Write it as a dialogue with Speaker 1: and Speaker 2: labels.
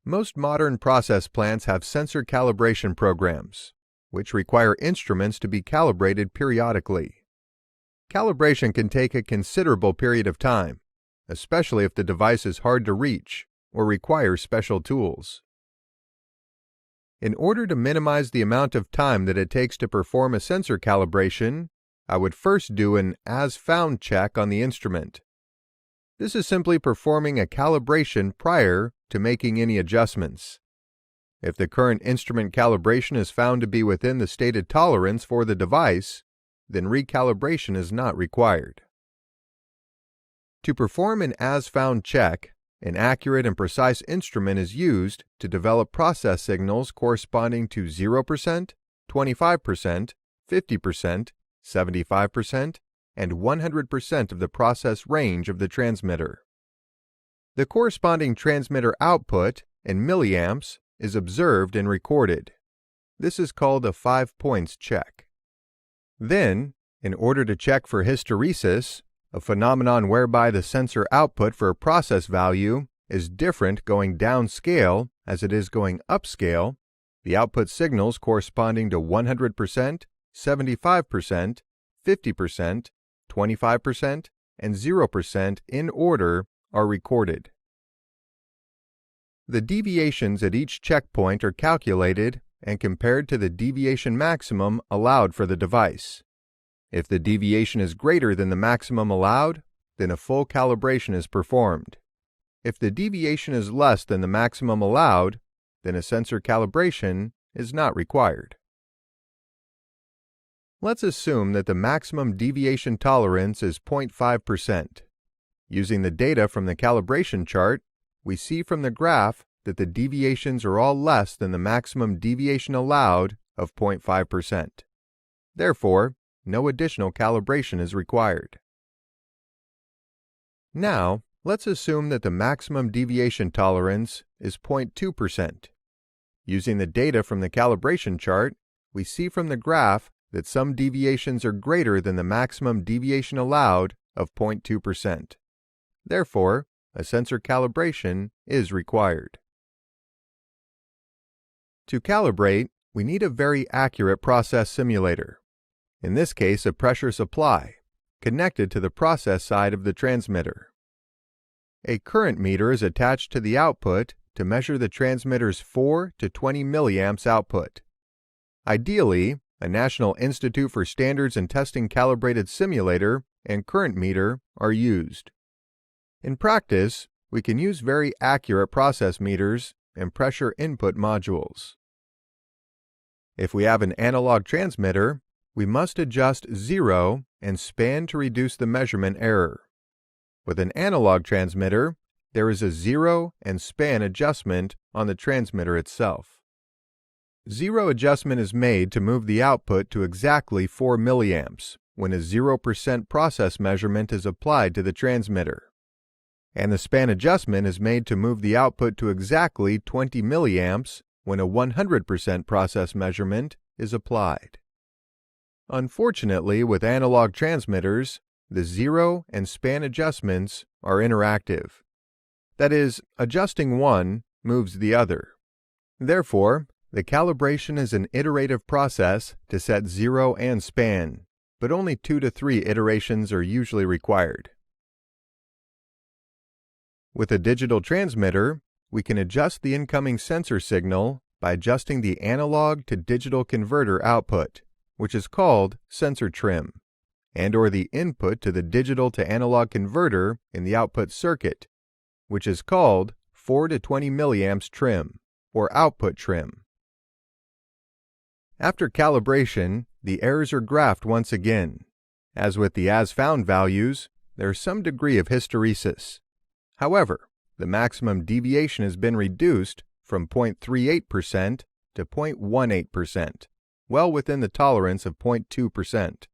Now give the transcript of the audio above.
Speaker 1: Most modern process plants have sensor calibration programs, which require instruments to be calibrated periodically. Calibration can take a considerable period of time, especially if the device is hard to reach or requires special tools. In order to minimize the amount of time that it takes to perform a sensor calibration, I would first do an as-found check on the instrument. This is simply performing a calibration prior to making any adjustments. If the current instrument calibration is found to be within the stated tolerance for the device, then recalibration is not required. To perform an as-found check, an accurate and precise instrument is used to develop process signals corresponding to 0%, 25%, 50%, 75%, and 100% of the process range of the transmitter. The corresponding transmitter output in milliamps is observed and recorded. This is called a 5 points check. Then, in order to check for hysteresis, a phenomenon whereby the sensor output for a process value is different going downscale as it is going upscale, the output signals corresponding to 100%, 75%, 50%, 25%, and 0% in order are recorded. The deviations at each checkpoint are calculated and compared to the deviation maximum allowed for the device. If the deviation is greater than the maximum allowed, then a full calibration is performed. If the deviation is less than the maximum allowed, then a sensor calibration is not required. Let's assume that the maximum deviation tolerance is 0.5%. Using the data from the calibration chart, we see from the graph that the deviations are all less than the maximum deviation allowed of 0.5%. Therefore, no additional calibration is required. Now, let's assume that the maximum deviation tolerance is 0.2%. Using the data from the calibration chart, we see from the graph that some deviations are greater than the maximum deviation allowed of 0.2%. Therefore, a sensor calibration is required. To calibrate, we need a very accurate process simulator. In this case, a pressure supply, connected to the process side of the transmitter. A current meter is attached to the output to measure the transmitter's 4 to 20 milliamps output. Ideally, a National Institute for Standards and Testing calibrated simulator and current meter are used. In practice, we can use very accurate process meters and pressure input modules. If we have an analog transmitter, we must adjust 0 and span to reduce the measurement error. With an analog transmitter, there is a 0 and span adjustment on the transmitter itself. 0 adjustment is made to move the output to exactly 4 milliamps when a 0% process measurement is applied to the transmitter. And the span adjustment is made to move the output to exactly 20 milliamps when a 100% process measurement is applied. Unfortunately, with analog transmitters, the 0 and span adjustments are interactive. That is, adjusting one moves the other. Therefore, the calibration is an iterative process to set 0 and span, but only 2 to 3 iterations are usually required. With a digital transmitter, we can adjust the incoming sensor signal by adjusting the analog to digital converter output, which is called sensor trim, and/or the input to the digital to analog converter in the output circuit, which is called 4 to 20 milliamps trim, or output trim. After calibration, the errors are graphed once again. As with the as-found values, there is some degree of hysteresis. However, the maximum deviation has been reduced from 0.38% to 0.18%, well within the tolerance of 0.2%.